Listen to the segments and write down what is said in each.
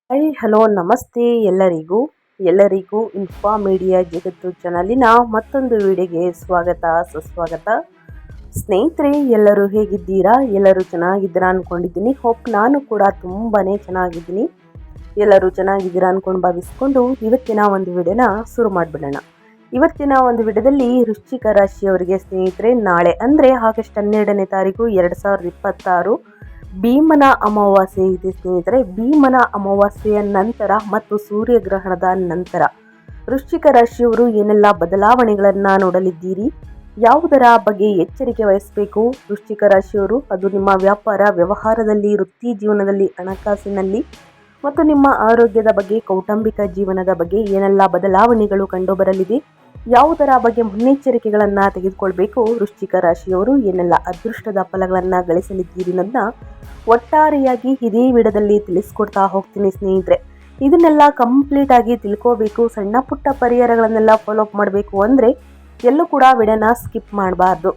Hi hello ನಮಸ್ತೆ ಎಲ್ಲರಿಗೂ info media ಜಗತ್ತು ಚಾನಲಿನ ಮತ್ತೊಂದು ವಿಡಿಯೋಗೆ ಸ್ವಾಗತ ಸುಸ್ವಾಗತ. ಸ್ನೇಹಿತರೆ, ಎಲ್ಲರೂ ಹೇಗಿದ್ದೀರಾ? ಎಲ್ಲರೂ ಚೆನ್ನಾಗಿದ್ದೀರಾ ಅಂದ್ಕೊಂಡಿದ್ದೀನಿ. ಹೋಪ್ ನಾನು ಕೂಡ ತುಂಬಾ ಚೆನ್ನಾಗಿದ್ದೀನಿ. ಎಲ್ಲರೂ ಚೆನ್ನಾಗಿದ್ದೀರಾ ಅಂದ್ಕೊಂಡು ಭಾವಿಸ್ಕೊಂಡು ಇವತ್ತಿನ ಒಂದು ವಿಡಿಯೋನ ಶುರು ಮಾಡಿಬಿಡೋಣ. ಇವತ್ತಿನ ಒಂದು ವಿಡಿಯೋದಲ್ಲಿ ವೃಶ್ಚಿಕ ರಾಶಿಯವರಿಗೆ ಸ್ನೇಹಿತರೆ, ನಾಳೆ ಅಂದರೆ ಆಗಸ್ಟ್ 12ನೇ ತಾರೀಕು 2026 ಭೀಮನ ಅಮಾವಾಸ್ಯೆ ಇದೆ ಸ್ನೇಹಿತರೆ. ಭೀಮನ ಅಮಾವಾಸ್ಯೆಯ ನಂತರ ಮತ್ತು ಸೂರ್ಯಗ್ರಹಣದ ನಂತರ ವೃಶ್ಚಿಕ ರಾಶಿಯವರು ಏನೆಲ್ಲ ಬದಲಾವಣೆಗಳನ್ನು ನೋಡಲಿದ್ದೀರಿ, ಯಾವುದರ ಬಗ್ಗೆ ಎಚ್ಚರಿಕೆ ವಹಿಸಬೇಕು ವೃಶ್ಚಿಕ ರಾಶಿಯವರು, ಅದು ನಿಮ್ಮ ವ್ಯಾಪಾರ ವ್ಯವಹಾರದಲ್ಲಿ, ವೃತ್ತಿ ಜೀವನದಲ್ಲಿ, ಹಣಕಾಸಿನಲ್ಲಿ ಮತ್ತು ನಿಮ್ಮ ಆರೋಗ್ಯದ ಬಗ್ಗೆ, ಕೌಟುಂಬಿಕ ಜೀವನದ ಬಗ್ಗೆ ಏನೆಲ್ಲ ಬದಲಾವಣೆಗಳು ಕಂಡುಬರಲಿದೆ, ಯಾವುದರ ಬಗ್ಗೆ ಮುನ್ನೆಚ್ಚರಿಕೆಗಳನ್ನು ತೆಗೆದುಕೊಳ್ಬೇಕು, ವೃಶ್ಚಿಕ ರಾಶಿಯವರು ಏನೆಲ್ಲ ಅದೃಷ್ಟದ ಫಲಗಳನ್ನು ಗಳಿಸಲಿದ್ದೀರಿ ಅನ್ನೋದನ್ನ ಒಟ್ಟಾರೆಯಾಗಿ ಇದೇ ವಿಡಿಯೋದಲ್ಲಿ ತಿಳಿಸ್ಕೊಡ್ತಾ ಹೋಗ್ತೀನಿ ಸ್ನೇಹಿತರೆ. ಇದನ್ನೆಲ್ಲ ಕಂಪ್ಲೀಟ್ ಆಗಿ ತಿಳ್ಕೋಬೇಕು, ಸಣ್ಣ ಪುಟ್ಟ ಪರಿಹಾರಗಳನ್ನೆಲ್ಲ ಫಾಲೋ ಅಪ್ ಮಾಡಬೇಕು ಅಂದರೆ ಎಲ್ಲೂ ಕೂಡ ವಿಡಿಯೋನ ಸ್ಕಿಪ್ ಮಾಡಬಾರ್ದು.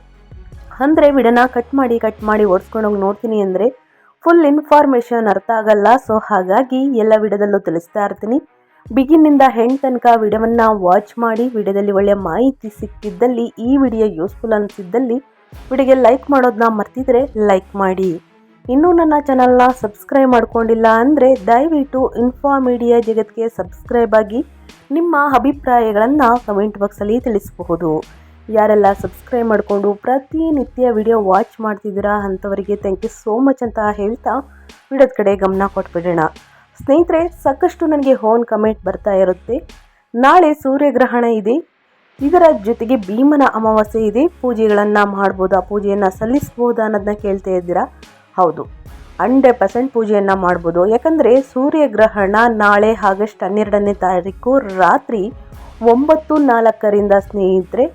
ಅಂದರೆ ವಿಡಿಯೋನ ಕಟ್ ಮಾಡಿ ಓಡಿಸ್ಕೊಂಡೋಗಿ ನೋಡ್ತೀನಿ ಅಂದರೆ ಫುಲ್ ಇನ್ಫಾರ್ಮೇಷನ್ ಅರ್ಥ ಆಗಲ್ಲ. ಸೊ ಹಾಗಾಗಿ ಎಲ್ಲ ವಿಡಿಯೋದಲ್ಲೂ ತಿಳಿಸ್ತಾ ಇರ್ತೀನಿ. ಬಿಗಿನಿಂದ ಹೆಂಡ್ ತನಕ ವಿಡಿಯೋವನ್ನು ವಾಚ್ ಮಾಡಿ. ವಿಡಿಯೋದಲ್ಲಿ ಒಳ್ಳೆಯ ಮಾಹಿತಿ ಸಿಕ್ತಿದ್ದಲ್ಲಿ, ಈ ವಿಡಿಯೋ ಯೂಸ್ಫುಲ್ ಅನಿಸಿದ್ದಲ್ಲಿ ವಿಡಿಯೋಗೆ ಲೈಕ್ ಮಾಡೋದನ್ನ ಮರ್ತಿದ್ರೆ ಲೈಕ್ ಮಾಡಿ. ಇನ್ನೂ ನನ್ನ ಚಾನಲ್ನ ಸಬ್ಸ್ಕ್ರೈಬ್ ಮಾಡ್ಕೊಂಡಿಲ್ಲ ಅಂದರೆ ದಯವಿಟ್ಟು ಇನ್ಫಾ ಮೀಡಿಯಾ ಜಗತ್ತಿಗೆ ಸಬ್ಸ್ಕ್ರೈಬ್ ಆಗಿ ನಿಮ್ಮ ಅಭಿಪ್ರಾಯಗಳನ್ನು ಕಮೆಂಟ್ ಬಾಕ್ಸಲ್ಲಿ ತಿಳಿಸಬಹುದು. ಯಾರೆಲ್ಲ ಸಬ್ಸ್ಕ್ರೈಬ್ ಮಾಡಿಕೊಂಡು ಪ್ರತಿನಿತ್ಯ ವಿಡಿಯೋ ವಾಚ್ ಮಾಡ್ತಿದ್ದೀರಾ ಅಂಥವರಿಗೆ ಥ್ಯಾಂಕ್ ಯು ಸೋ ಮಚ್ ಅಂತ ಹೇಳ್ತಾ ವಿಡಿಯೋದ ಕಡೆ ಗಮನ ಕೊಟ್ಬಿಡೋಣ. ಸ್ನೇಹಿತರೆ, ಸಾಕಷ್ಟು ನನಗೆ ಓನ್ ಕಮೆಂಟ್ ಬರ್ತಾ ಇರುತ್ತೆ. ನಾಳೆ ಸೂರ್ಯಗ್ರಹಣ ಇದೆ, ಇದರ ಜೊತೆಗೆ ಭೀಮನ ಅಮಾವಾಸ್ಯೆ ಇದೆ, ಪೂಜೆಗಳನ್ನು ಮಾಡ್ಬೋದಾ, ಪೂಜೆಯನ್ನು ಸಲ್ಲಿಸ್ಬೋದಾ ಅನ್ನೋದನ್ನ ಕೇಳ್ತಾ ಇದ್ದೀರಾ. ಹೌದು, 100% ಪೂಜೆಯನ್ನು ಮಾಡ್ಬೋದು. ಯಾಕಂದರೆ ಸೂರ್ಯಗ್ರಹಣ ನಾಳೆ ಆಗಸ್ಟ್ 12ನೇ ತಾರೀಕು ರಾತ್ರಿ 9:04 ಸ್ನೇಹಿತರೆ.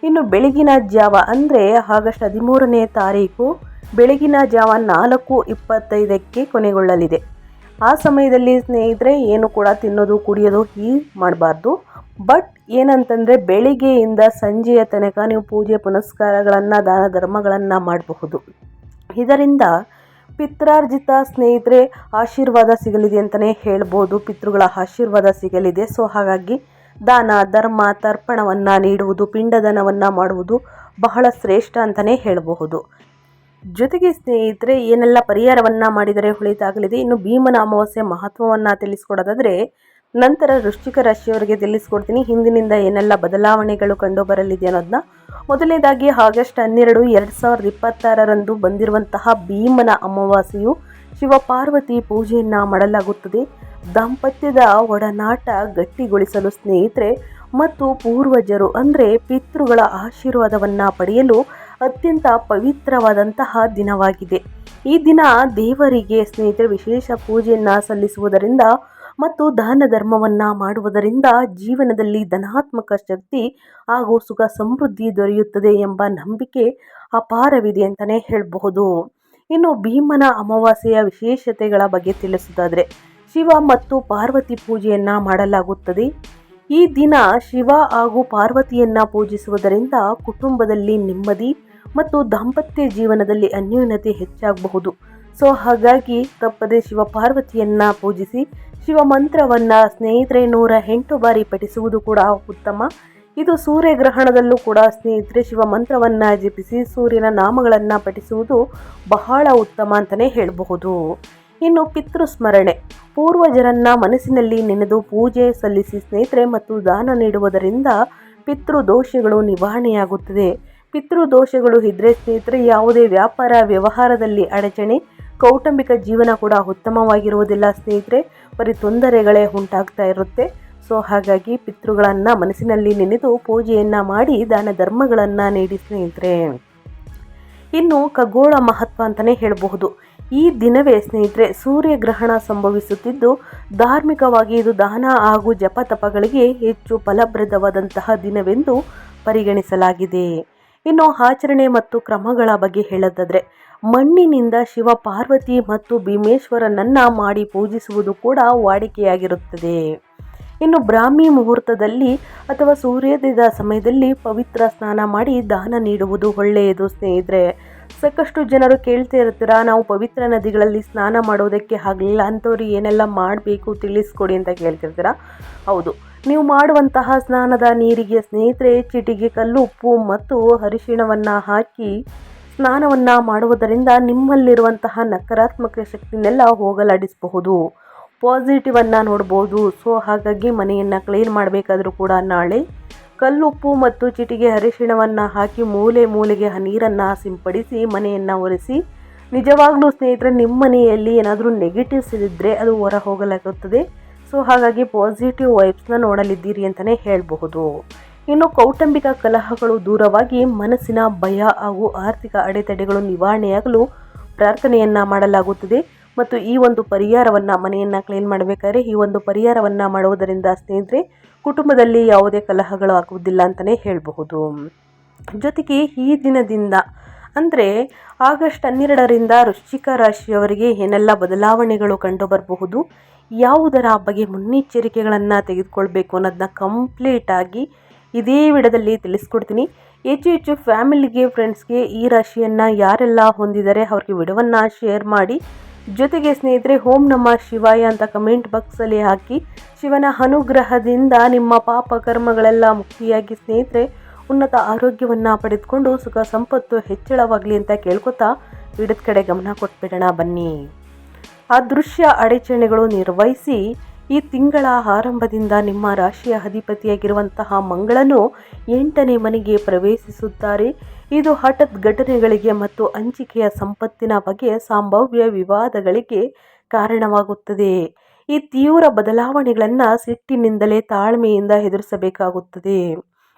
ಇನ್ನು ಬೆಳಗಿನ ಜಾವ ಅಂದರೆ ಆಗಸ್ಟ್ 13ನೇ ತಾರೀಕು ಬೆಳಗಿನ ಜಾವ 4:25 ಕೊನೆಗೊಳ್ಳಲಿದೆ. ಆ ಸಮಯದಲ್ಲಿ ಸ್ನೇಹಿತರೆ ಏನು ಕೂಡ ತಿನ್ನೋದು ಕುಡಿಯೋದು ಮಾಡಬಾರ್ದು. ಬಟ್ ಏನಂತಂದರೆ ಬೆಳಿಗ್ಗೆಯಿಂದ ಸಂಜೆಯ ತನಕ ನೀವು ಪೂಜೆ ಪುನಸ್ಕಾರಗಳನ್ನು, ದಾನ ಧರ್ಮಗಳನ್ನು ಮಾಡಬಹುದು. ಇದರಿಂದ ಪಿತ್ರಾರ್ಜಿತ ಸ್ನೇಹಿತರೆ ಆಶೀರ್ವಾದ ಸಿಗಲಿದೆ ಅಂತಲೇ ಹೇಳ್ಬೋದು. ಪಿತೃಗಳ ಆಶೀರ್ವಾದ ಸಿಗಲಿದೆ. ಸೊ ಹಾಗಾಗಿ ದಾನ ಧರ್ಮ ತರ್ಪಣವನ್ನು ನೀಡುವುದು, ಪಿಂಡದಾನವನ್ನು ಮಾಡುವುದು ಬಹಳ ಶ್ರೇಷ್ಠ ಅಂತಲೇ ಹೇಳಬಹುದು. ಜೊತೆಗೆ ಸ್ನೇಹಿತರೆ ಏನೆಲ್ಲ ಪರಿಹಾರವನ್ನು ಮಾಡಿದರೆ ಒಳಿತಾಗಲಿದೆ. ಇನ್ನು ಭೀಮನ ಅಮಾವಾಸ್ಯೆ ಮಹತ್ವವನ್ನು ತಿಳಿಸ್ಕೊಡೋದಾದರೆ ನಂತರ ವೃಶ್ಚಿಕ ರಾಶಿಯವರಿಗೆ ತಿಳಿಸ್ಕೊಡ್ತೀನಿ. ಹಿಂದಿನಿಂದ ಏನೆಲ್ಲ ಬದಲಾವಣೆಗಳು ಕಂಡು ಬರಲಿದೆ ಅನ್ನೋದನ್ನ. ಮೊದಲನೇದಾಗಿ ಆಗಸ್ಟ್ 12, 2026 ಬಂದಿರುವಂತಹ ಭೀಮನ ಅಮಾವಾಸ್ಯೆಯು ಶಿವಪಾರ್ವತಿ ಪೂಜೆಯನ್ನು ಮಾಡಲಾಗುತ್ತದೆ. ದಾಂಪತ್ಯದ ಒಡನಾಟ ಗಟ್ಟಿಗೊಳಿಸಲು ಸ್ನೇಹಿತರೆ ಮತ್ತು ಪೂರ್ವಜರು ಅಂದರೆ ಪಿತೃಗಳ ಆಶೀರ್ವಾದವನ್ನು ಪಡೆಯಲು ಅತ್ಯಂತ ಪವಿತ್ರವಾದಂತಹ ದಿನವಾಗಿದೆ. ಈ ದಿನ ದೇವರಿಗೆ ಸ್ನೇಹಿತರೆ ವಿಶೇಷ ಪೂಜೆಯನ್ನು ಸಲ್ಲಿಸುವುದರಿಂದ ಮತ್ತು ದಾನ ಧರ್ಮವನ್ನು ಮಾಡುವುದರಿಂದ ಜೀವನದಲ್ಲಿ ಧನಾತ್ಮಕ ಶಕ್ತಿ ಹಾಗೂ ಸುಖ ಸಮೃದ್ಧಿ ದೊರೆಯುತ್ತದೆ ಎಂಬ ನಂಬಿಕೆ ಅಪಾರವಿದೆ ಅಂತಲೇ ಹೇಳಬಹುದು. ಇನ್ನು ಭೀಮನ ಅಮಾವಾಸ್ಯೆಯ ವಿಶೇಷತೆಗಳ ಬಗ್ಗೆ ತಿಳಿಸುವುದಾದರೆ ಶಿವ ಮತ್ತು ಪಾರ್ವತಿ ಪೂಜೆಯನ್ನು ಮಾಡಲಾಗುತ್ತದೆ. ಈ ದಿನ ಶಿವ ಹಾಗೂ ಪಾರ್ವತಿಯನ್ನು ಪೂಜಿಸುವುದರಿಂದ ಕುಟುಂಬದಲ್ಲಿ ನೆಮ್ಮದಿ ಮತ್ತು ದಾಂಪತ್ಯ ಜೀವನದಲ್ಲಿ ಅನ್ಯೋನ್ಯತೆ ಹೆಚ್ಚಾಗಬಹುದು. ಸೊ ಹಾಗಾಗಿ ತಪ್ಪದೆ ಶಿವ ಪಾರ್ವತಿಯನ್ನು ಪೂಜಿಸಿ ಶಿವ ಮಂತ್ರವನ್ನು ಸ್ನೇಹಿತರೆ 108 ಬಾರಿ ಪಠಿಸುವುದು ಕೂಡ ಉತ್ತಮ. ಇದು ಸೂರ್ಯಗ್ರಹಣದಲ್ಲೂ ಕೂಡ ಸ್ನೇಹಿತರೆ ಶಿವ ಮಂತ್ರವನ್ನು ಜಪಿಸಿ ಸೂರ್ಯನ ನಾಮಗಳನ್ನು ಪಠಿಸುವುದು ಬಹಳ ಉತ್ತಮ ಅಂತಲೇ ಹೇಳಬಹುದು. ಇನ್ನು ಪಿತೃಸ್ಮರಣೆ, ಪೂರ್ವಜರನ್ನ ಮನಸ್ಸಿನಲ್ಲಿ ನೆನೆದು ಪೂಜೆ ಸಲ್ಲಿಸಿ ಸ್ನೇಹಿತರೆ ಮತ್ತು ದಾನ ನೀಡುವುದರಿಂದ ಪಿತೃದೋಷಗಳು ನಿವಾರಣೆಯಾಗುತ್ತದೆ. ಪಿತೃದೋಷಗಳು ಇದ್ದರೆ ಸ್ನೇಹಿತರೆ ಯಾವುದೇ ವ್ಯಾಪಾರ ವ್ಯವಹಾರದಲ್ಲಿ ಅಡಚಣೆ, ಕೌಟುಂಬಿಕ ಜೀವನ ಕೂಡ ಉತ್ತಮವಾಗಿರುವುದಿಲ್ಲ ಸ್ನೇಹಿತರೆ, ಬರೀ ತೊಂದರೆಗಳೇ ಉಂಟಾಗ್ತಾ ಇರುತ್ತೆ. ಸೊ ಹಾಗಾಗಿ ಪಿತೃಗಳನ್ನು ಮನಸ್ಸಿನಲ್ಲಿ ನೆನೆದು ಪೂಜೆಯನ್ನು ಮಾಡಿ ದಾನ ಧರ್ಮಗಳನ್ನು ನೀಡಿ ಸ್ನೇಹಿತರೆ. ಇನ್ನು ಖಗೋಳ ಮಹತ್ವ ಅಂತಲೇ ಹೇಳಬಹುದು. ಈ ದಿನವೇ ಸ್ನೇಹಿತರೆ ಸೂರ್ಯಗ್ರಹಣ ಸಂಭವಿಸುತ್ತಿದ್ದು ಧಾರ್ಮಿಕವಾಗಿ ಇದು ದಾನ ಹಾಗೂ ಜಪತಪಗಳಿಗೆ ಹೆಚ್ಚು ಫಲಪ್ರದವಾದಂತಹ ದಿನವೆಂದು ಪರಿಗಣಿಸಲಾಗಿದೆ. ಇನ್ನು ಆಚರಣೆ ಮತ್ತು ಕ್ರಮಗಳ ಬಗ್ಗೆ ಹೇಳೋದಾದರೆ ಮಣ್ಣಿನಿಂದ ಶಿವ ಪಾರ್ವತಿ ಮತ್ತು ಭೀಮೇಶ್ವರನನ್ನ ಮಾಡಿ ಪೂಜಿಸುವುದು ಕೂಡ ವಾಡಿಕೆಯಾಗಿರುತ್ತದೆ. ಇನ್ನು ಬ್ರಾಹ್ಮಿ ಮುಹೂರ್ತದಲ್ಲಿ ಅಥವಾ ಸೂರ್ಯೋದಯದ ಸಮಯದಲ್ಲಿ ಪವಿತ್ರ ಸ್ನಾನ ಮಾಡಿ ದಾನ ನೀಡುವುದು ಒಳ್ಳೆಯದು ಸ್ನೇಹಿತರೆ. ಸಾಕಷ್ಟು ಜನರು ಕೇಳ್ತಾ ಇರ್ತೀರಾ, ನಾವು ಪವಿತ್ರ ನದಿಗಳಲ್ಲಿ ಸ್ನಾನ ಮಾಡೋದಕ್ಕೆ ಆಗಲಿಲ್ಲ ಅಂಥವ್ರು ಏನೆಲ್ಲ ಮಾಡಬೇಕು ತಿಳಿಸ್ಕೊಡಿ ಅಂತ ಕೇಳ್ತಿರ್ತೀರಾ. ಹೌದು, ನೀವು ಮಾಡುವಂತಹ ಸ್ನಾನದ ನೀರಿಗೆ ಸ್ನೇಹಿತರೆ ಚಿಟಿಗೆ ಕಲ್ಲುಪ್ಪು ಮತ್ತು ಅರಿಶಿಣವನ್ನು ಹಾಕಿ ಸ್ನಾನವನ್ನು ಮಾಡುವುದರಿಂದ ನಿಮ್ಮಲ್ಲಿರುವಂತಹ ನಕಾರಾತ್ಮಕ ಶಕ್ತಿನೆಲ್ಲ ಹೋಗಲಾಡಿಸಬಹುದು, ಪಾಸಿಟಿವನ್ನು ನೋಡ್ಬೋದು. ಸೊ ಹಾಗಾಗಿ ಮನೆಯನ್ನು ಕ್ಲೀನ್ ಮಾಡಬೇಕಾದ್ರೂ ಕೂಡ ನಾಳೆ ಕಲ್ಲುಪ್ಪು ಮತ್ತು ಚಿಟಿಗೆ ಅರಿಶಿಣವನ್ನು ಹಾಕಿ ಮೂಲೆ ಮೂಲೆಗೆ ನೀರನ್ನು ಸಿಂಪಡಿಸಿ ಮನೆಯನ್ನು ಒರೆಸಿ. ನಿಜವಾಗ್ಲೂ ಸ್ನೇಹಿತರೆ, ನಿಮ್ಮ ಮನೆಯಲ್ಲಿ ಏನಾದರೂ ನೆಗೆಟಿವ್ಸ್ ಇದ್ದರೆ ಅದು ಹೊರ ಹೋಗಲಾಗುತ್ತದೆ. ಸೊ ಹಾಗಾಗಿ ಪಾಸಿಟಿವ್ ವೈಬ್ಸ್ನ ನೋಡಲಿದ್ದೀರಿ ಅಂತಲೇ ಹೇಳಬಹುದು. ಇನ್ನು ಕೌಟುಂಬಿಕ ಕಲಹಗಳು ದೂರವಾಗಿ ಮನಸ್ಸಿನ ಭಯ ಹಾಗೂ ಆರ್ಥಿಕ ಅಡೆತಡೆಗಳು ನಿವಾರಣೆಯಾಗಲು ಪ್ರಾರ್ಥನೆಯನ್ನು ಮಾಡಲಾಗುತ್ತದೆ. ಮತ್ತು ಈ ಒಂದು ಪರಿಹಾರವನ್ನು ಮನೆಯನ್ನು ಕ್ಲೀನ್ ಮಾಡಬೇಕಾದ್ರೆ ಈ ಒಂದು ಪರಿಹಾರವನ್ನು ಮಾಡುವುದರಿಂದ ಸ್ನೇಹಿತರೆ ಕುಟುಂಬದಲ್ಲಿ ಯಾವುದೇ ಕಲಹಗಳು ಆಗುವುದಿಲ್ಲ ಅಂತಲೇ ಹೇಳಬಹುದು. ಜೊತೆಗೆ ಈ ದಿನದಿಂದ ಅಂದರೆ ಆಗಸ್ಟ್ 12ರಿಂದ ವೃಶ್ಚಿಕ ರಾಶಿಯವರಿಗೆ ಏನೆಲ್ಲ ಬದಲಾವಣೆಗಳು ಕಂಡು ಬರಬಹುದು, ಯಾವುದರ ಬಗ್ಗೆ ಮುನ್ನೆಚ್ಚರಿಕೆಗಳನ್ನು ತೆಗೆದುಕೊಳ್ಬೇಕು ಅನ್ನೋದನ್ನ ಕಂಪ್ಲೀಟಾಗಿ ಇದೇ ವಿಡಿಯೋದಲ್ಲಿ ತಿಳಿಸ್ಕೊಡ್ತೀನಿ. ಹೆಚ್ಚು ಫ್ಯಾಮಿಲಿಗೆ, ಫ್ರೆಂಡ್ಸ್ಗೆ ಈ ರಾಶಿಯನ್ನು ಯಾರೆಲ್ಲ ಹೊಂದಿದ್ದಾರೆ ಅವ್ರಿಗೆ ವಿಡಿಯೋವನ್ನು ಶೇರ್ ಮಾಡಿ. ಜೊತೆಗೆ ಸ್ನೇಹಿತರೆ ಓಂ ನಮಃ ಶಿವಾಯ ಅಂತ ಕಮೆಂಟ್ ಬಾಕ್ಸಲ್ಲಿ ಹಾಕಿ. ಶಿವನ ಅನುಗ್ರಹದಿಂದ ನಿಮ್ಮ ಪಾಪ ಕರ್ಮಗಳೆಲ್ಲ ಮುಕ್ತಿಯಾಗಿ ಸ್ನೇಹಿತರೆ ಉನ್ನತ ಆರೋಗ್ಯವನ್ನು ಪಡೆದುಕೊಂಡು ಸುಖ ಸಂಪತ್ತು ಹೆಚ್ಚಳವಾಗಲಿ ಅಂತ ಕೇಳ್ಕೊತಾ ವಿಡಿಯೋದ ಕಡೆ ಗಮನ ಕೊಟ್ಬಿಡೋಣ ಬನ್ನಿ. ಅದೃಶ್ಯ ಅಡಚಣೆಗಳು ನಿರ್ವಹಿಸಿ ಈ ತಿಂಗಳ ಆರಂಭದಿಂದ ನಿಮ್ಮ ರಾಶಿಯ ಅಧಿಪತಿಯಾಗಿರುವಂತಹ ಮಂಗಳನು 8ನೇ ಮನೆಗೆ ಪ್ರವೇಶಿಸುತ್ತಾರೆ. ಇದು ಹಠಾತ್ ಘಟನೆಗಳಿಗೆ ಮತ್ತು ಹಂಚಿಕೆಯ ಸಂಪತ್ತಿನ ಬಗ್ಗೆ ಸಂಭಾವ್ಯ ವಿವಾದಗಳಿಗೆ ಕಾರಣವಾಗುತ್ತದೆ. ಈ ತೀವ್ರ ಬದಲಾವಣೆಗಳನ್ನು ಸಿಟ್ಟಿನಿಂದಲೇ ತಾಳ್ಮೆಯಿಂದ ಎದುರಿಸಬೇಕಾಗುತ್ತದೆ.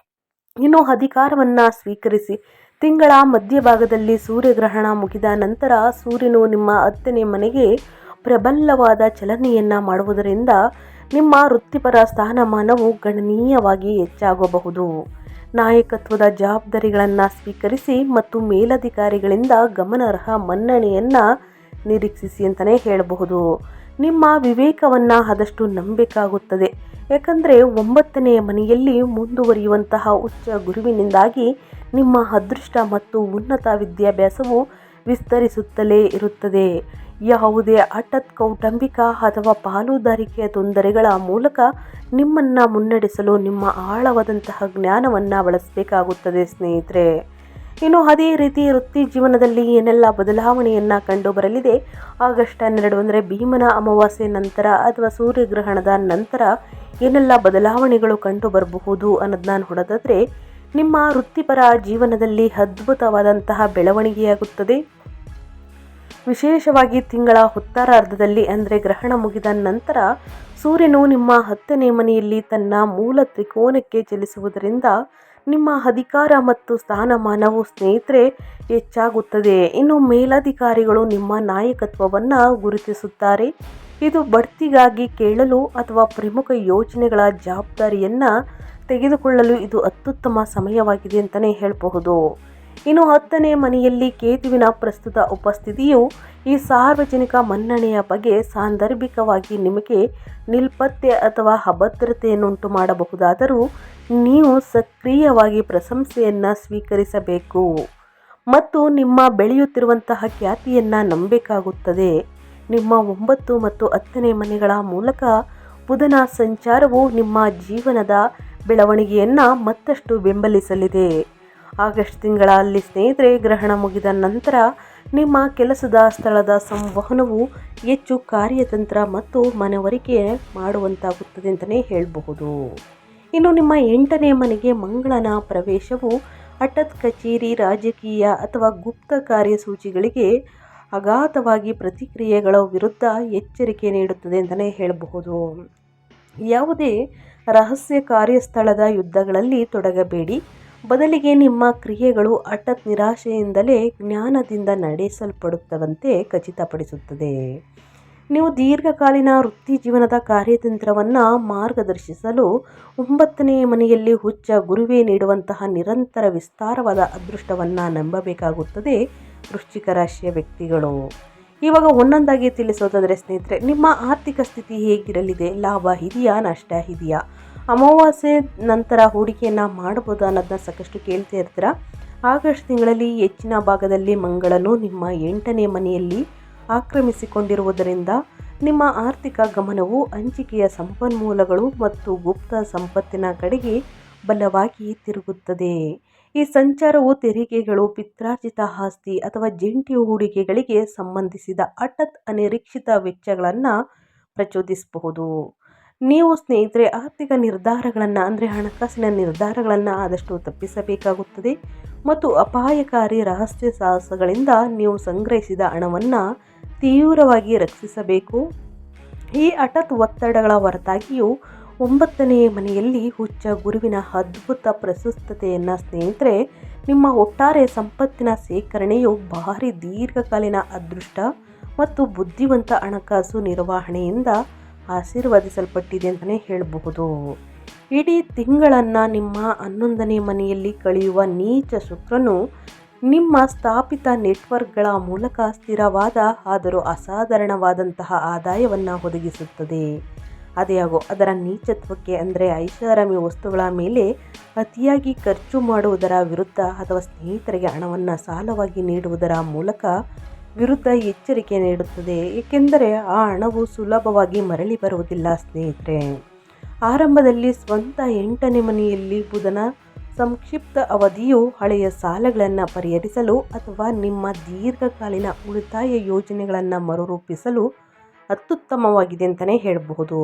ಇನ್ನು ಅಧಿಕಾರವನ್ನು ಸ್ವೀಕರಿಸಿ. ತಿಂಗಳ ಮಧ್ಯಭಾಗದಲ್ಲಿ ಸೂರ್ಯಗ್ರಹಣ ಮುಗಿದ ನಂತರ ಸೂರ್ಯನು ನಿಮ್ಮ 10ನೇ ಮನೆಗೆ ಪ್ರಬಲವಾದ ಚಲನೆಯನ್ನು ಮಾಡುವುದರಿಂದ ನಿಮ್ಮ ವೃತ್ತಿಪರ ಸ್ಥಾನಮಾನವು ಗಣನೀಯವಾಗಿ ಹೆಚ್ಚಾಗಬಹುದು. ನಾಯಕತ್ವದ ಜವಾಬ್ದಾರಿಗಳನ್ನು ಸ್ವೀಕರಿಸಿ ಮತ್ತು ಮೇಲಧಿಕಾರಿಗಳಿಂದ ಗಮನಾರ್ಹ ಮನ್ನಣೆಯನ್ನು ನಿರೀಕ್ಷಿಸಿ ಅಂತಲೇ ಹೇಳಬಹುದು. ನಿಮ್ಮ ವಿವೇಕವನ್ನು ಆದಷ್ಟು ನಂಬಬೇಕಾಗುತ್ತದೆ. ಯಾಕಂದರೆ 9ನೇ ಮನೆಯಲ್ಲಿ ಮುಂದುವರಿಯುವಂತಹ ಉಚ್ಚ ಗುರುವಿನಿಂದಾಗಿ ನಿಮ್ಮ ಅದೃಷ್ಟ ಮತ್ತು ಉನ್ನತ ವಿದ್ಯಾಭ್ಯಾಸವು ವಿಸ್ತರಿಸುತ್ತಲೇ ಇರುತ್ತದೆ. ಯಾವುದೇ ಹಠಾತ್ ಕೌಟುಂಬಿಕ ಅಥವಾ ಪಾಲುದಾರಿಕೆಯ ತೊಂದರೆಗಳ ಮೂಲಕ ನಿಮ್ಮನ್ನು ಮುನ್ನಡೆಸಲು ನಿಮ್ಮ ಆಳವಾದಂತಹ ಜ್ಞಾನವನ್ನು ಬಳಸಬೇಕಾಗುತ್ತದೆ ಸ್ನೇಹಿತರೆ. ಇನ್ನು ಅದೇ ರೀತಿ ವೃತ್ತಿ ಜೀವನದಲ್ಲಿ ಏನೆಲ್ಲ ಬದಲಾವಣೆಯನ್ನು ಕಂಡು ಬರಲಿದೆ, ಆಗಸ್ಟ್ 12 ಅಂದರೆ ಭೀಮನ ಅಮಾವಾಸ್ಯೆ ನಂತರ ಅಥವಾ ಸೂರ್ಯಗ್ರಹಣದ ನಂತರ ಏನೆಲ್ಲ ಬದಲಾವಣೆಗಳು ಕಂಡು ಬರಬಹುದು ಅನ್ನೋದನ್ನ ನೋಡೋದಾದರೆ, ನಿಮ್ಮ ವೃತ್ತಿಪರ ಜೀವನದಲ್ಲಿ ಅದ್ಭುತವಾದಂತಹ ಬೆಳವಣಿಗೆಯಾಗುತ್ತದೆ. ವಿಶೇಷವಾಗಿ ತಿಂಗಳ ಉತ್ತರಾರ್ಧದಲ್ಲಿ ಅಂದರೆ ಗ್ರಹಣ ಮುಗಿದ ನಂತರ ಸೂರ್ಯನು ನಿಮ್ಮ 10ನೇ ಮನೆಯಲ್ಲಿ ತನ್ನ ಮೂಲ ತ್ರಿಕೋನಕ್ಕೆ ಚಲಿಸುವುದರಿಂದ ನಿಮ್ಮ ಅಧಿಕಾರ ಮತ್ತು ಸ್ಥಾನಮಾನವು ಸ್ನೇಹಿತರೆ ಹೆಚ್ಚಾಗುತ್ತದೆ. ಇನ್ನು ಮೇಲಧಿಕಾರಿಗಳು ನಿಮ್ಮ ನಾಯಕತ್ವವನ್ನು ಗುರುತಿಸುತ್ತಾರೆ. ಇದು ಬಡ್ತಿಗಾಗಿ ಕೇಳಲು ಅಥವಾ ಪ್ರಮುಖ ಯೋಜನೆಗಳ ಜವಾಬ್ದಾರಿಯನ್ನು ತೆಗೆದುಕೊಳ್ಳಲು ಇದು ಅತ್ಯುತ್ತಮ ಸಮಯವಾಗಿದೆ ಅಂತಲೇ ಹೇಳಬಹುದು. ಇನ್ನು 10ನೇ ಮನೆಯಲ್ಲಿ ಕೇತುವಿನ ಪ್ರಸ್ತುತ ಉಪಸ್ಥಿತಿಯು ಈ ಸಾರ್ವಜನಿಕ ಮನ್ನಣೆಯ ಬಗ್ಗೆ ಸಾಂದರ್ಭಿಕವಾಗಿ ನಿಮಗೆ ನಿಲ್ಪತ್ತೆ ಅಥವಾ ಅಭದ್ರತೆಯನ್ನುಂಟು ಮಾಡಬಹುದಾದರೂ ನೀವು ಸಕ್ರಿಯವಾಗಿ ಪ್ರಶಂಸೆಯನ್ನು ಸ್ವೀಕರಿಸಬೇಕು ಮತ್ತು ನಿಮ್ಮ ಬೆಳೆಯುತ್ತಿರುವಂತಹ ಖ್ಯಾತಿಯನ್ನು ನಂಬಬೇಕಾಗುತ್ತದೆ. ನಿಮ್ಮ 9 ಮತ್ತು 10ನೇ ಮನೆಗಳ ಮೂಲಕ ಬುಧನ ಸಂಚಾರವು ನಿಮ್ಮ ಜೀವನದ ಬೆಳವಣಿಗೆಯನ್ನು ಮತ್ತಷ್ಟು ಬೆಂಬಲಿಸಲಿದೆ. ಆಗಸ್ಟ್ ತಿಂಗಳಲ್ಲಿ ಸ್ನೇಹಿತರೆ ಗ್ರಹಣ ಮುಗಿದ ನಂತರ ನಿಮ್ಮ ಕೆಲಸದ ಸ್ಥಳದ ಸಂವಹನವು ಹೆಚ್ಚು ಕಾರ್ಯತಂತ್ರ ಮತ್ತು ಮನವರಿಕೆ ಮಾಡುವಂತಾಗುತ್ತದೆ ಅಂತಲೇ ಹೇಳಬಹುದು. ಇನ್ನು ನಿಮ್ಮ 8ನೇ ಮನೆಗೆ ಮಂಗಳನ ಪ್ರವೇಶವು ಹಠಾತ್ ಕಚೇರಿ, ರಾಜಕೀಯ ಅಥವಾ ಗುಪ್ತ ಕಾರ್ಯಸೂಚಿಗಳಿಗೆ ಅಗಾಧವಾಗಿ ಪ್ರತಿಕ್ರಿಯೆಗಳ ವಿರುದ್ಧ ಎಚ್ಚರಿಕೆ ನೀಡುತ್ತದೆ ಅಂತಲೇ ಹೇಳಬಹುದು. ಯಾವುದೇ ರಹಸ್ಯ ಕಾರ್ಯಸ್ಥಳದ ಯುದ್ಧಗಳಲ್ಲಿ ತೊಡಗಬೇಡಿ. ಬದಲಿಗೆ ನಿಮ್ಮ ಕ್ರಿಯೆಗಳು ಹಠಾತ್ ನಿರಾಶೆಯಿಂದಲೇ ಜ್ಞಾನದಿಂದ ನಡೆಸಲ್ಪಡುತ್ತವಂತೆ ಖಚಿತಪಡಿಸುತ್ತದೆ. ನೀವು ದೀರ್ಘಕಾಲೀನ ವೃತ್ತಿ ಜೀವನದ ಕಾರ್ಯತಂತ್ರವನ್ನು ಮಾರ್ಗದರ್ಶಿಸಲು 9ನೇ ಮನೆಯಲ್ಲಿ ಉಚ್ಚ ಗುರುವೇ ನೀಡುವಂತಹ ನಿರಂತರ ವಿಸ್ತಾರವಾದ ಅದೃಷ್ಟವನ್ನು ನಂಬಬೇಕಾಗುತ್ತದೆ ವೃಶ್ಚಿಕ ರಾಶಿಯ ವ್ಯಕ್ತಿಗಳು. ಇವಾಗ ಒಂದೊಂದಾಗಿ ತಿಳಿಸೋದಾದರೆ ಸ್ನೇಹಿತರೆ, ನಿಮ್ಮ ಆರ್ಥಿಕ ಸ್ಥಿತಿ ಹೇಗಿರಲಿದೆ? ಲಾಭ ಇದೆಯಾ, ನಷ್ಟ ಇದೆಯಾ? ಅಮಾವಾಸ್ಯೆ ನಂತರ ಹೂಡಿಕೆಯನ್ನು ಮಾಡಬಹುದು ಅನ್ನೋದನ್ನ ಸಾಕಷ್ಟು ಕೇಳ್ತಾ ಇರ್ತೀರ. ಆಗಸ್ಟ್ ತಿಂಗಳಲ್ಲಿ ಹೆಚ್ಚಿನ ಭಾಗದಲ್ಲಿ ಮಂಗಳನು ನಿಮ್ಮ 8ನೇ ಮನೆಯಲ್ಲಿ ಆಕ್ರಮಿಸಿಕೊಂಡಿರುವುದರಿಂದ ನಿಮ್ಮ ಆರ್ಥಿಕ ಗಮನವು ಹಂಚಿಕೆಯ ಸಂಪನ್ಮೂಲಗಳು ಮತ್ತು ಗುಪ್ತ ಸಂಪತ್ತಿನ ಕಡೆಗೆ ಬಲವಾಗಿ ತಿರುಗುತ್ತದೆ. ಈ ಸಂಚಾರವು ತೆರಿಗೆಗಳು, ಪಿತ್ರಾರ್ಜಿತ ಆಸ್ತಿ ಅಥವಾ ಜಂಟಿ ಹೂಡಿಕೆಗಳಿಗೆ ಸಂಬಂಧಿಸಿದ ಹಠಾತ್ ಅನಿರೀಕ್ಷಿತ ವೆಚ್ಚಗಳನ್ನು ಪ್ರಚೋದಿಸಬಹುದು. ನೀವು ಸ್ನೇಹಿತರೆ ಆರ್ಥಿಕ ನಿರ್ಧಾರಗಳನ್ನು ಹಣಕಾಸಿನ ನಿರ್ಧಾರಗಳನ್ನು ಆದಷ್ಟು ತಪ್ಪಿಸಬೇಕಾಗುತ್ತದೆ ಮತ್ತು ಅಪಾಯಕಾರಿ ರಹಸ್ಯ ಸಾಹಸಗಳಿಂದ ನೀವು ಸಂಗ್ರಹಿಸಿದ ಹಣವನ್ನು ತೀವ್ರವಾಗಿ ರಕ್ಷಿಸಬೇಕು. ಈ ಹಠಾತ್ ಒತ್ತಡಗಳ ಹೊರತಾಗಿಯೂ 9ನೇ ಮನೆಯಲ್ಲಿ ಉಚ್ಚ ಗುರುವಿನ ಅದ್ಭುತ ಪ್ರಸ್ತುತತೆಯನ್ನು ಸ್ನೇಹಿತರೆ ನಿಮ್ಮ ಒಟ್ಟಾರೆ ಸಂಪತ್ತಿನ ಸೇಕರಣೆಯು ಭಾರಿ ದೀರ್ಘಕಾಲೀನ ಅದೃಷ್ಟ ಮತ್ತು ಬುದ್ಧಿವಂತ ಹಣಕಾಸು ನಿರ್ವಹಣೆಯಿಂದ ಆಶೀರ್ವದಿಸಲ್ಪಟ್ಟಿದೆ ಅಂತಲೇ ಹೇಳಬಹುದು. ಇಡೀ ತಿಂಗಳನ್ನು ನಿಮ್ಮ 11ನೇ ಮನೆಯಲ್ಲಿ ಕಳೆಯುವ ನೀಚ ಶುಕ್ರನು ನಿಮ್ಮ ಸ್ಥಾಪಿತ ನೆಟ್ವರ್ಕ್ಗಳ ಮೂಲಕ ಸ್ಥಿರವಾದ ಆದರೂ ಅಸಾಧಾರಣವಾದಂತಹ ಆದಾಯವನ್ನು ಒದಗಿಸುತ್ತದೆ. ಆದಾಗ್ಯೂ ಅದರ ನೀಚತ್ವಕ್ಕೆ ಐಷಾರಾಮಿ ವಸ್ತುಗಳ ಮೇಲೆ ಅತಿಯಾಗಿ ಖರ್ಚು ಮಾಡುವುದರ ವಿರುದ್ಧ ಅಥವಾ ಸ್ನೇಹಿತರಿಗೆ ಹಣವನ್ನು ಸಾಲವಾಗಿ ನೀಡುವುದರ ಮೂಲಕ ವಿರುದ್ಧ ಎಚ್ಚರಿಕೆ ನೀಡುತ್ತದೆ, ಏಕೆಂದರೆ ಆ ಹಣವು ಸುಲಭವಾಗಿ ಮರಳಿ ಬರುವುದಿಲ್ಲ. ಸ್ನೇಹಿತರೆ, ಆರಂಭದಲ್ಲಿ ಸ್ವಂತ 8ನೇ ಮನೆಯಲ್ಲಿ ಬುಧನ ಸಂಕ್ಷಿಪ್ತ ಅವಧಿಯು ಹಳೆಯ ಸಾಲಗಳನ್ನು ಪರಿಹರಿಸಲು ಅಥವಾ ನಿಮ್ಮ ದೀರ್ಘಕಾಲೀನ ಉಳಿತಾಯ ಯೋಜನೆಗಳನ್ನು ಮರುರೂಪಿಸಲು ಅತ್ಯುತ್ತಮವಾಗಿದೆ ಅಂತಲೇ ಹೇಳಬಹುದು.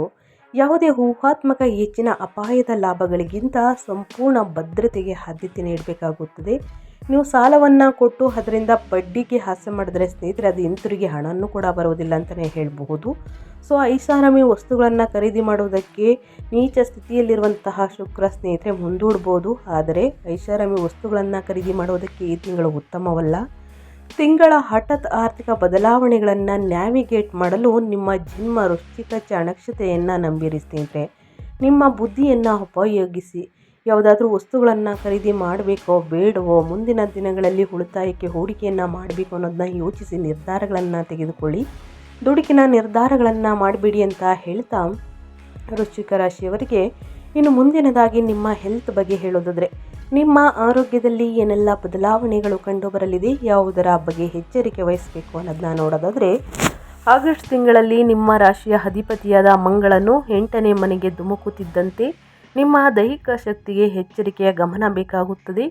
ಯಾವುದೇ ಊಹಾತ್ಮಕ ಹೆಚ್ಚಿನ ಅಪಾಯದ ಲಾಭಗಳಿಗಿಂತ ಸಂಪೂರ್ಣ ಭದ್ರತೆಗೆ ಆದ್ಯತೆ ನೀಡಬೇಕಾಗುತ್ತದೆ. ನೀವು ಸಾಲವನ್ನು ಕೊಟ್ಟು ಅದರಿಂದ ಬಡ್ಡಿಗೆ ಆಸೆ ಮಾಡಿದ್ರೆ ಸ್ನೇಹಿತರೆ ಅದು ಹಿಂತಿರುಗಿ ಹಣನೂ ಕೂಡ ಬರುವುದಿಲ್ಲ ಅಂತಲೇ ಹೇಳಬಹುದು. ಸೊ ಐಷಾರಾಮಿ ವಸ್ತುಗಳನ್ನು ಖರೀದಿ ಮಾಡುವುದಕ್ಕೆ ನೀಚ ಸ್ಥಿತಿಯಲ್ಲಿರುವಂತಹ ಶುಕ್ರ ಸ್ನೇಹಿತರೆ ಮುಂದೂಡ್ಬೋದು, ಆದರೆ ಐಷಾರಾಮಿ ವಸ್ತುಗಳನ್ನು ಖರೀದಿ ಮಾಡುವುದಕ್ಕೆ ಈ ತಿಂಗಳು ಉತ್ತಮವಲ್ಲ. ತಿಂಗಳ ಹಠಾತ್ ಆರ್ಥಿಕ ಬದಲಾವಣೆಗಳನ್ನು ನ್ಯಾವಿಗೇಟ್ ಮಾಡಲು ನಿಮ್ಮ ಜನ್ಮ ವೃಶ್ಚಿಕ ಚಾಣಾಕ್ಷತೆಯನ್ನು ನಂಬಿರಿ ಸ್ನೇಹಿತರೆ. ನಿಮ್ಮ ಬುದ್ಧಿಯನ್ನು ಉಪಯೋಗಿಸಿ ಯಾವುದಾದ್ರೂ ವಸ್ತುಗಳನ್ನು ಖರೀದಿ ಮಾಡಬೇಕೋ ಬೇಡವೋ, ಮುಂದಿನ ದಿನಗಳಲ್ಲಿ ಉಳಿತಾಯಕ್ಕೆ ಹೂಡಿಕೆಯನ್ನು ಮಾಡಬೇಕು ಅನ್ನೋದನ್ನ ಯೋಚಿಸಿ ನಿರ್ಧಾರಗಳನ್ನು ತೆಗೆದುಕೊಳ್ಳಿ. ದುಡುಕಿನ ನಿರ್ಧಾರಗಳನ್ನು ಮಾಡಬೇಡಿ ಅಂತ ಹೇಳ್ತಾ ವೃಶ್ಚಿಕ ರಾಶಿಯವರಿಗೆ ಇನ್ನು ಮುಂದಿನದಾಗಿ ನಿಮ್ಮ ಹೆಲ್ತ್ ಬಗ್ಗೆ ಹೇಳೋದಾದರೆ ನಿಮ್ಮ ಆರೋಗ್ಯದಲ್ಲಿ ಏನೆಲ್ಲ ಬದಲಾವಣೆಗಳು ಕಂಡುಬರಲಿದೆ, ಯಾವುದರ ಬಗ್ಗೆ ಎಚ್ಚರಿಕೆ ವಹಿಸಬೇಕು ಅನ್ನೋದನ್ನ ನೋಡೋದಾದರೆ ಆಗಸ್ಟ್ ತಿಂಗಳಲ್ಲಿ ನಿಮ್ಮ ರಾಶಿಯ ಅಧಿಪತಿಯಾದ ಮಂಗಳನು 8ನೇ ಮನೆಗೆ ಧುಮುಕುತ್ತಿದ್ದಂತೆ ನಿಮ್ಮ ದೈಹಿಕ ಶಕ್ತಿಗೆ ಎಚ್ಚರಿಕೆಯ ಗಮನ ಬೇಕಾಗುತ್ತದೆ.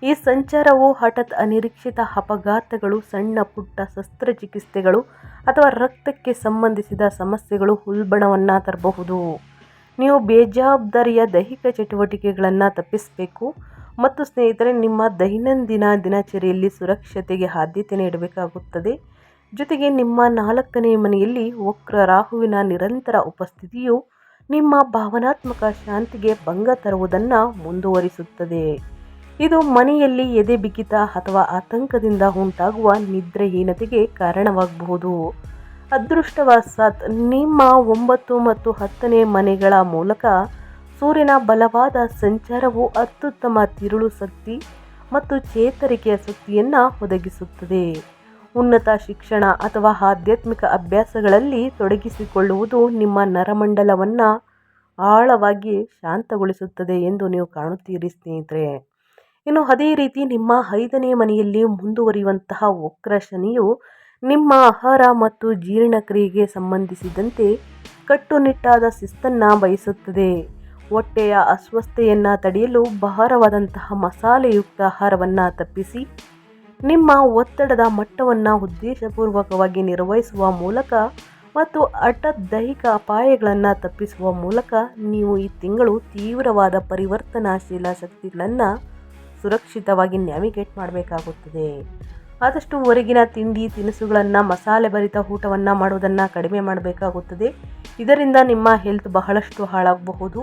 ಈ ಸಂಚಾರವು ಹಠಾತ್ ಅನಿರೀಕ್ಷಿತ ಅಪಘಾತಗಳು, ಸಣ್ಣ ಪುಟ್ಟ ಶಸ್ತ್ರಚಿಕಿತ್ಸೆಗಳು ಅಥವಾ ರಕ್ತಕ್ಕೆ ಸಂಬಂಧಿಸಿದ ಸಮಸ್ಯೆಗಳು ಉಲ್ಬಣವನ್ನು ತರಬಹುದು. ನೀವು ಬೇಜವಾಬ್ದಾರಿಯ ದೈಹಿಕ ಚಟುವಟಿಕೆಗಳನ್ನು ತಪ್ಪಿಸಬೇಕು ಮತ್ತು ಸ್ನೇಹಿತರೆ ನಿಮ್ಮ ದೈನಂದಿನ ದಿನಚರಿಯಲ್ಲಿ ಸುರಕ್ಷತೆಗೆ ಆದ್ಯತೆ ನೀಡಬೇಕಾಗುತ್ತದೆ. ಜೊತೆಗೆ ನಿಮ್ಮ 4ನೇ ಮನೆಯಲ್ಲಿ ವಕ್ರ ರಾಹುವಿನ ನಿರಂತರ ಉಪಸ್ಥಿತಿಯು ನಿಮ್ಮ ಭಾವನಾತ್ಮಕ ಶಾಂತಿಗೆ ಭಂಗ ತರುವುದನ್ನು ಮುಂದುವರಿಸುತ್ತದೆ. ಇದು ಮನೆಯಲ್ಲಿ ಎದೆ ಬಿಗಿತ ಅಥವಾ ಆತಂಕದಿಂದ ಉಂಟಾಗುವ ನಿದ್ರೆಹೀನತೆಗೆ ಕಾರಣವಾಗಬಹುದು. ಅದೃಷ್ಟವಶಾತ್ ನಿಮ್ಮ 9 ಮತ್ತು 10ನೇ ಮನೆಗಳ ಮೂಲಕ ಸೂರ್ಯನ ಬಲವಾದ ಸಂಚಾರವು ಅತ್ಯುತ್ತಮ ತಿರುಳು ಶಕ್ತಿ ಮತ್ತು ಚೇತರಿಕೆಯ ಶಕ್ತಿಯನ್ನು ಒದಗಿಸುತ್ತದೆ. ಉನ್ನತ ಶಿಕ್ಷಣ ಅಥವಾ ಆಧ್ಯಾತ್ಮಿಕ ಅಭ್ಯಾಸಗಳಲ್ಲಿ ತೊಡಗಿಸಿಕೊಳ್ಳುವುದು ನಿಮ್ಮ ನರಮಂಡಲವನ್ನು ಆಳವಾಗಿ ಶಾಂತಗೊಳಿಸುತ್ತದೆ ಎಂದು ನೀವು ಕಾಣುತ್ತೀರಿ ಸ್ನೇಹಿತರೆ. ಇನ್ನು ಅದೇ ರೀತಿ ನಿಮ್ಮ 5ನೇ ಮನೆಯಲ್ಲಿ ಮುಂದುವರಿಯುವಂತಹ ವಕ್ರ ಶನಿಯು ನಿಮ್ಮ ಆಹಾರ ಮತ್ತು ಜೀರ್ಣಕ್ರಿಯೆಗೆ ಸಂಬಂಧಿಸಿದಂತೆ ಕಟ್ಟುನಿಟ್ಟಾದ ಶಿಸ್ತನ್ನು ಬಯಸುತ್ತದೆ. ಹೊಟ್ಟೆಯ ಅಸ್ವಸ್ಥತೆಯನ್ನು ತಡೆಯಲು ಭಾರವಾದಂತಹ ಮಸಾಲೆಯುಕ್ತ ಆಹಾರವನ್ನು ತಪ್ಪಿಸಿ ನಿಮ್ಮ ಒತ್ತಡದ ಮಟ್ಟವನ್ನು ಉದ್ದೇಶಪೂರ್ವಕವಾಗಿ ನಿರ್ವಹಿಸುವ ಮೂಲಕ ಮತ್ತು ಹಠಾತ್ ದೈಹಿಕ ಅಪಾಯಗಳನ್ನು ತಪ್ಪಿಸುವ ಮೂಲಕ ನೀವು ಈ ತಿಂಗಳು ತೀವ್ರವಾದ ಪರಿವರ್ತನಾಶೀಲ ಶಕ್ತಿಗಳನ್ನು ಸುರಕ್ಷಿತವಾಗಿ ನ್ಯಾವಿಗೇಟ್ ಮಾಡಬೇಕಾಗುತ್ತದೆ. ಆದಷ್ಟು ಹೊರಗಿನ ತಿಂಡಿ ತಿನಿಸುಗಳನ್ನು, ಮಸಾಲೆ ಭರಿತ ಊಟವನ್ನು ಮಾಡುವುದನ್ನು ಕಡಿಮೆ ಮಾಡಬೇಕಾಗುತ್ತದೆ. ಇದರಿಂದ ನಿಮ್ಮ ಹೆಲ್ತ್ ಬಹಳಷ್ಟು ಹಾಳಾಗಬಹುದು.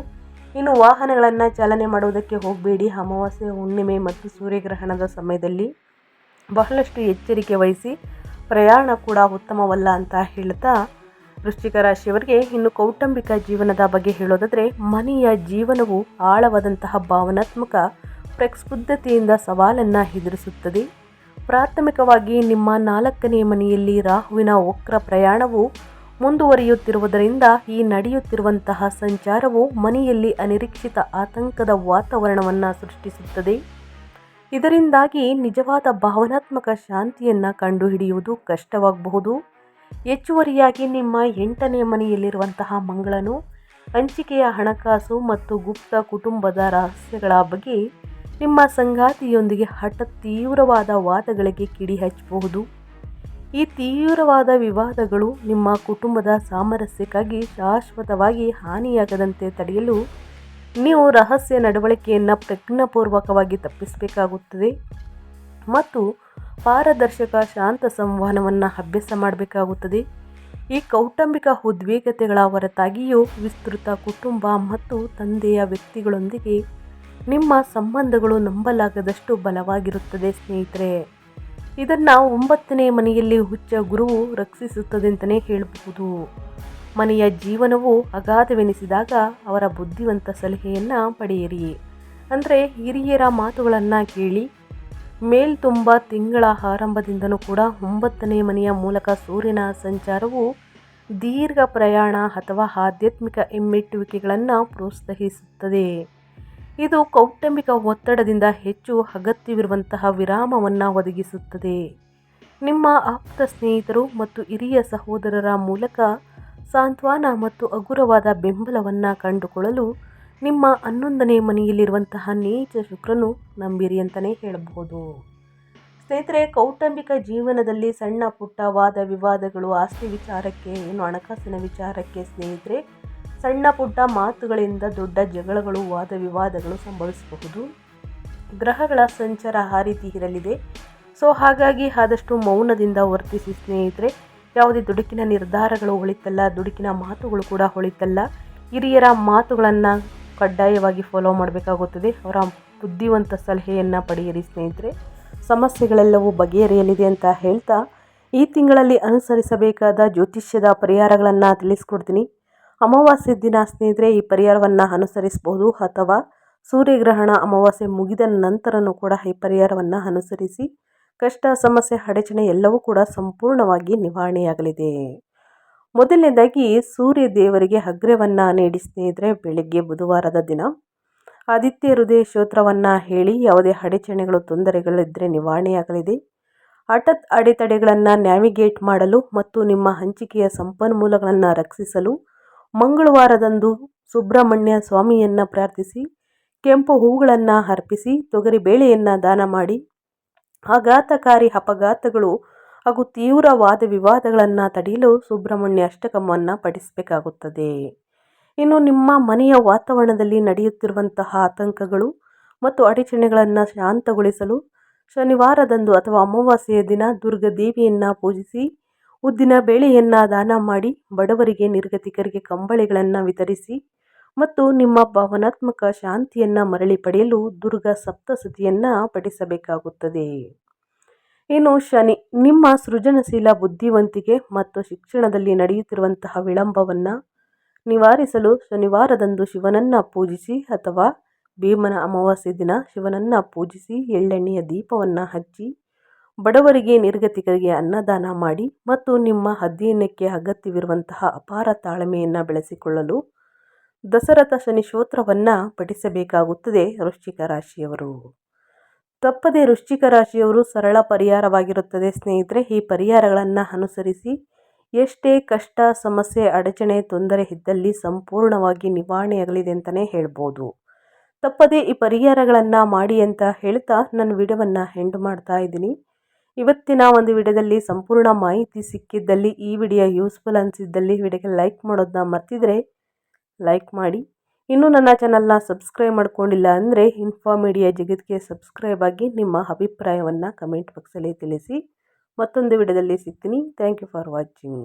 ಇನ್ನು ವಾಹನಗಳನ್ನು ಚಾಲನೆ ಮಾಡುವುದಕ್ಕೆ ಹೋಗಬೇಡಿ. ಅಮಾವಾಸ್ಯೆ, ಹುಣ್ಣಿಮೆ ಮತ್ತು ಸೂರ್ಯಗ್ರಹಣದ ಸಮಯದಲ್ಲಿ ಬಹಳಷ್ಟು ಎಚ್ಚರಿಕೆ ವಹಿಸಿ. ಪ್ರಯಾಣ ಕೂಡ ಉತ್ತಮವಲ್ಲ ಅಂತ ಹೇಳ್ತಾ ವೃಶ್ಚಿಕ ರಾಶಿಯವರಿಗೆ ಇನ್ನು ಕೌಟುಂಬಿಕ ಜೀವನದ ಬಗ್ಗೆ ಹೇಳೋದಾದರೆ ಮನೆಯ ಜೀವನವು ಆಳವಾದಂತಹ ಭಾವನಾತ್ಮಕ ಪ್ರಕ್ಷುಬ್ಧತೆಯಿಂದ ಸವಾಲನ್ನು ಎದುರಿಸುತ್ತದೆ. ಪ್ರಾಥಮಿಕವಾಗಿ ನಿಮ್ಮ 4ನೇ ಮನೆಯಲ್ಲಿ ರಾಹುವಿನ ವಕ್ರ ಪ್ರಯಾಣವು ಮುಂದುವರಿಯುತ್ತಿರುವುದರಿಂದ ಈ ನಡೆಯುತ್ತಿರುವಂತಹ ಸಂಚಾರವು ಮನೆಯಲ್ಲಿ ಅನಿರೀಕ್ಷಿತ ಆತಂಕದ ವಾತಾವರಣವನ್ನು ಸೃಷ್ಟಿಸುತ್ತದೆ. ಇದರಿಂದಾಗಿ ನಿಜವಾದ ಭಾವನಾತ್ಮಕ ಶಾಂತಿಯನ್ನು ಕಂಡುಹಿಡಿಯುವುದು ಕಷ್ಟವಾಗಬಹುದು. ಹೆಚ್ಚುವರಿಯಾಗಿ ನಿಮ್ಮ 8ನೇ ಮನೆಯಲ್ಲಿರುವಂತಹ ಮಂಗಳನು ಹಂಚಿಕೆಯ ಹಣಕಾಸು ಮತ್ತು ಗುಪ್ತ ಕುಟುಂಬದ ರಹಸ್ಯಗಳ ಬಗ್ಗೆ ನಿಮ್ಮ ಸಂಗಾತಿಯೊಂದಿಗೆ ತೀವ್ರವಾದ ವಾದಗಳಿಗೆ ಕಿಡಿ ಹಚ್ಚಬಹುದು. ಈ ತೀವ್ರವಾದ ವಿವಾದಗಳು ನಿಮ್ಮ ಕುಟುಂಬದ ಸಾಮರಸ್ಯಕ್ಕಾಗಿ ಶಾಶ್ವತವಾಗಿ ಹಾನಿಯಾಗದಂತೆ ತಡೆಯಲು ನೀವು ರಹಸ್ಯ ನಡವಳಿಕೆಯನ್ನು ಪ್ರಜ್ಞಾಪೂರ್ವಕವಾಗಿ ತಪ್ಪಿಸಬೇಕಾಗುತ್ತದೆ ಮತ್ತು ಪಾರದರ್ಶಕ ಶಾಂತ ಸಂವಹನವನ್ನು ಅಭ್ಯಾಸ ಮಾಡಬೇಕಾಗುತ್ತದೆ. ಈ ಕೌಟುಂಬಿಕ ಉದ್ವಿಗ್ನತೆಗಳ ಹೊರತಾಗಿಯೂ ವಿಸ್ತೃತ ಕುಟುಂಬ ಮತ್ತು ತಂದೆಯ ವ್ಯಕ್ತಿಗಳೊಂದಿಗೆ ನಿಮ್ಮ ಸಂಬಂಧಗಳು ನಂಬಲಾಗದಷ್ಟು ಬಲವಾಗಿರುತ್ತದೆ ಸ್ನೇಹಿತರೆ. ಇದನ್ನು 9ನೇ ಮನೆಯಲ್ಲಿ ಉಚ್ಚ ಗುರುವು ರಕ್ಷಿಸುತ್ತದೆ ಅಂತಲೇ ಹೇಳಬಹುದು. ಮನೆಯ ಜೀವನವು ಅಗಾಧವೆನಿಸಿದಾಗ ಅವರ ಬುದ್ಧಿವಂತ ಸಲಹೆಯನ್ನು ಪಡೆಯಿರಿ. ಅಂದರೆ ಹಿರಿಯರ ಮಾತುಗಳನ್ನು ಕೇಳಿ. ಮೇಲ್ತುಂಬ ತಿಂಗಳ ಆರಂಭದಿಂದನೂ ಕೂಡ 9ನೇ ಮನೆಯ ಮೂಲಕ ಸೂರ್ಯನ ಸಂಚಾರವು ದೀರ್ಘ ಪ್ರಯಾಣ ಅಥವಾ ಆಧ್ಯಾತ್ಮಿಕ ಹಿಮ್ಮೆಟ್ಟುವಿಕೆಗಳನ್ನು ಪ್ರೋತ್ಸಾಹಿಸುತ್ತದೆ. ಇದು ಕೌಟುಂಬಿಕ ಒತ್ತಡದಿಂದ ಹೆಚ್ಚು ಅಗತ್ಯವಿರುವಂತಹ ವಿರಾಮವನ್ನು ಒದಗಿಸುತ್ತದೆ. ನಿಮ್ಮ ಆಪ್ತ ಸ್ನೇಹಿತರು ಮತ್ತು ಹಿರಿಯ ಸಹೋದರರ ಮೂಲಕ ಸಾಂತ್ವನ ಮತ್ತು ಹಗುರವಾದ ಬೆಂಬಲವನ್ನು ಕಂಡುಕೊಳ್ಳಲು ನಿಮ್ಮ 11ನೇ ಮನೆಯಲ್ಲಿರುವಂತಹ ನೀಚ ಶುಕ್ರನು ನಂಬಿರಿ ಅಂತಲೇ ಹೇಳಬಹುದು. ಸ್ನೇಹಿತರೆ, ಕೌಟುಂಬಿಕ ಜೀವನದಲ್ಲಿ ಸಣ್ಣ ಪುಟ್ಟ ವಾದ ವಿವಾದಗಳು, ಆಸ್ತಿ ವಿಚಾರಕ್ಕೆ, ಹಣಕಾಸಿನ ವಿಚಾರಕ್ಕೆ ಸ್ನೇಹಿತರೆ, ಸಣ್ಣ ಪುಟ್ಟ ಮಾತುಗಳಿಂದ ದೊಡ್ಡ ಜಗಳಗಳು, ವಾದ ವಿವಾದಗಳು ಸಂಭವಿಸಬಹುದು. ಗ್ರಹಗಳ ಸಂಚಾರ ಆ ರೀತಿ ಇರಲಿದೆ. ಹಾಗಾಗಿ ಆದಷ್ಟು ಮೌನದಿಂದ ವರ್ತಿಸಿ ಸ್ನೇಹಿತರೆ. ಯಾವುದೇ ದುಡುಕಿನ ನಿರ್ಧಾರಗಳು ಹೊಳಿತಲ್ಲ, ದುಡುಕಿನ ಮಾತುಗಳು ಕೂಡ ಹೊಳಿತಲ್ಲ. ಹಿರಿಯರ ಮಾತುಗಳನ್ನು ಕಡ್ಡಾಯವಾಗಿ ಫಾಲೋ ಮಾಡಬೇಕಾಗುತ್ತದೆ. ಅವರ ಬುದ್ಧಿವಂತ ಸಲಹೆಯನ್ನು ಪಡೆಯಿರಿ ಸ್ನೇಹಿತರೆ. ಸಮಸ್ಯೆಗಳೆಲ್ಲವೂ ಬಗೆಹರಿಯಲಿದೆ ಅಂತ ಹೇಳ್ತಾ ಈ ತಿಂಗಳಲ್ಲಿ ಅನುಸರಿಸಬೇಕಾದ ಜ್ಯೋತಿಷ್ಯದ ಪರಿಹಾರಗಳನ್ನು ತಿಳಿಸ್ಕೊಡ್ತೀನಿ. ಅಮಾವಾಸ್ಯೆ ದಿನ ಸ್ನೇಹಿತರೆ ಈ ಪರಿಹಾರವನ್ನು ಅನುಸರಿಸಬಹುದು, ಅಥವಾ ಸೂರ್ಯಗ್ರಹಣ ಅಮಾವಾಸ್ಯೆ ಮುಗಿದ ನಂತರನೂ ಕೂಡ ಈ ಪರಿಹಾರವನ್ನು ಅನುಸರಿಸಿ. ಕಷ್ಟ, ಸಮಸ್ಯೆ, ಅಡಚಣೆ ಎಲ್ಲವೂ ಕೂಡ ಸಂಪೂರ್ಣವಾಗಿ ನಿವಾರಣೆಯಾಗಲಿದೆ. ಮೊದಲನೇದಾಗಿ ಸೂರ್ಯ ದೇವರಿಗೆ ಅಗ್ರ್ಯವನ್ನು ನೀಡಿ ಸ್ನೇಹಿತರೆ. ಬೆಳಗ್ಗೆ ಬುಧವಾರದ ದಿನ ಆದಿತ್ಯ ಹೃದಯ ಸ್ತೋತ್ರವನ್ನು ಹೇಳಿ. ಯಾವುದೇ ಅಡಚಣೆಗಳು, ತೊಂದರೆಗಳಿದ್ದರೆ ನಿವಾರಣೆಯಾಗಲಿದೆ. ಹಠಾತ್ ಅಡೆತಡೆಗಳನ್ನು ನ್ಯಾವಿಗೇಟ್ ಮಾಡಲು ಮತ್ತು ನಿಮ್ಮ ಹಂಚಿಕೆಯ ಸಂಪನ್ಮೂಲಗಳನ್ನು ರಕ್ಷಿಸಲು ಮಂಗಳವಾರದಂದು ಸುಬ್ರಹ್ಮಣ್ಯ ಸ್ವಾಮಿಯನ್ನು ಪ್ರಾರ್ಥಿಸಿ, ಕೆಂಪು ಹೂಗಳನ್ನು ಅರ್ಪಿಸಿ, ತೊಗರಿ ಬೇಳೆಯನ್ನು ದಾನ ಮಾಡಿ. ಆಘಾತಕಾರಿ ಅಪಘಾತಗಳು ಹಾಗೂ ತೀವ್ರ ವಾದ ವಿವಾದಗಳನ್ನು ತಡೆಯಲು ಸುಬ್ರಹ್ಮಣ್ಯ ಅಷ್ಟಕವನ್ನು ಪಠಿಸಬೇಕಾಗುತ್ತದೆ. ಇನ್ನು ನಿಮ್ಮ ಮನೆಯ ವಾತಾವರಣದಲ್ಲಿ ನಡೆಯುತ್ತಿರುವಂತಹ ಆತಂಕಗಳು ಮತ್ತು ಅಡಚಣೆಗಳನ್ನು ಶಾಂತಗೊಳಿಸಲು ಶನಿವಾರದಂದು ಅಥವಾ ಅಮಾವಾಸ್ಯೆಯ ದಿನ ದುರ್ಗಾದೇವಿಯನ್ನು ಪೂಜಿಸಿ, ಉದ್ದಿನ ಬೇಳೆಯನ್ನು ದಾನ ಮಾಡಿ, ಬಡವರಿಗೆ, ನಿರ್ಗತಿಕರಿಗೆ ಕಂಬಳಿಗಳನ್ನು ವಿತರಿಸಿ ಮತ್ತು ನಿಮ್ಮ ಭಾವನಾತ್ಮಕ ಶಾಂತಿಯನ್ನು ಮರಳಿ ಪಡೆಯಲು ದುರ್ಗಾ ಸಪ್ತಸತಿಯನ್ನು ಪಠಿಸಬೇಕಾಗುತ್ತದೆ. ಇನ್ನು ಶನಿ, ನಿಮ್ಮ ಸೃಜನಶೀಲ ಬುದ್ಧಿವಂತಿಕೆ ಮತ್ತು ಶಿಕ್ಷಣದಲ್ಲಿ ನಡೆಯುತ್ತಿರುವಂತಹ ವಿಳಂಬವನ್ನು ನಿವಾರಿಸಲು ಶನಿವಾರದಂದು ಶಿವನನ್ನು ಪೂಜಿಸಿ ಅಥವಾ ಭೀಮನ ಅಮಾವಾಸ್ಯೆ ದಿನ ಶಿವನನ್ನು ಪೂಜಿಸಿ ಎಳ್ಳೆಣ್ಣೆಯ ದೀಪವನ್ನು ಹಚ್ಚಿ ಬಡವರಿಗೆ, ನಿರ್ಗತಿಕರಿಗೆ ಅನ್ನದಾನ ಮಾಡಿ ಮತ್ತು ನಿಮ್ಮ ಅಧ್ಯಯನಕ್ಕೆ ಅಗತ್ಯವಿರುವಂತಹ ಅಪಾರ ತಾಳ್ಮೆಯನ್ನು ಬೆಳೆಸಿಕೊಳ್ಳಲು ದಶರಥ ಶನಿ ಸ್ತೋತ್ರವನ್ನು ಪಠಿಸಬೇಕಾಗುತ್ತದೆ. ವೃಶ್ಚಿಕ ರಾಶಿಯವರು ತಪ್ಪದೆ ವೃಶ್ಚಿಕ ರಾಶಿಯವರು ಸರಳ ಪರಿಹಾರವಾಗಿರುತ್ತದೆ ಸ್ನೇಹಿತರೆ. ಈ ಪರಿಹಾರಗಳನ್ನು ಅನುಸರಿಸಿ ಎಷ್ಟೇ ಕಷ್ಟ, ಸಮಸ್ಯೆ, ಅಡಚಣೆ, ತೊಂದರೆ ಇದ್ದಲ್ಲಿ ಸಂಪೂರ್ಣವಾಗಿ ನಿವಾರಣೆಯಾಗಲಿದೆ ಅಂತಲೇ ಹೇಳ್ಬೋದು. ತಪ್ಪದೆ ಈ ಪರಿಹಾರಗಳನ್ನು ಮಾಡಿ ಅಂತ ಹೇಳ್ತಾ ನನ್ನ ವಿಡಿಯೋವನ್ನು ಎಂಡ್ ಮಾಡ್ತಾ ಇದ್ದೀನಿ. ಇವತ್ತಿನ ಒಂದು ವಿಡಿಯೋದಲ್ಲಿ ಸಂಪೂರ್ಣ ಮಾಹಿತಿ ಸಿಕ್ಕಿದ್ದಲ್ಲಿ, ಈ ವಿಡಿಯೋ ಯೂಸ್ಫುಲ್ ಅನಿಸಿದ್ದಲ್ಲಿ ವಿಡಿಯೋಗೆ ಲೈಕ್ ಮಾಡೋದನ್ನ ಮರ್ತಿದ್ರೆ ಲೈಕ್ ಮಾಡಿ. ಇನ್ನೂ ನನ್ನ ಚಾನಲ್ನ ಸಬ್ಸ್ಕ್ರೈಬ್ ಮಾಡ್ಕೊಂಡಿಲ್ಲ ಅಂದರೆ ಇನ್ಫಾ ಮೀಡಿಯಾ ಜಗತ್ತಿಗೆ ಸಬ್ಸ್ಕ್ರೈಬ್ ಆಗಿ ನಿಮ್ಮ ಅಭಿಪ್ರಾಯವನ್ನು ಕಮೆಂಟ್ ಬಾಕ್ಸಲ್ಲಿ ತಿಳಿಸಿ. ಮತ್ತೊಂದು ವಿಡಿಯೋದಲ್ಲಿ ಸಿಗ್ತೀನಿ. Thank you for watching.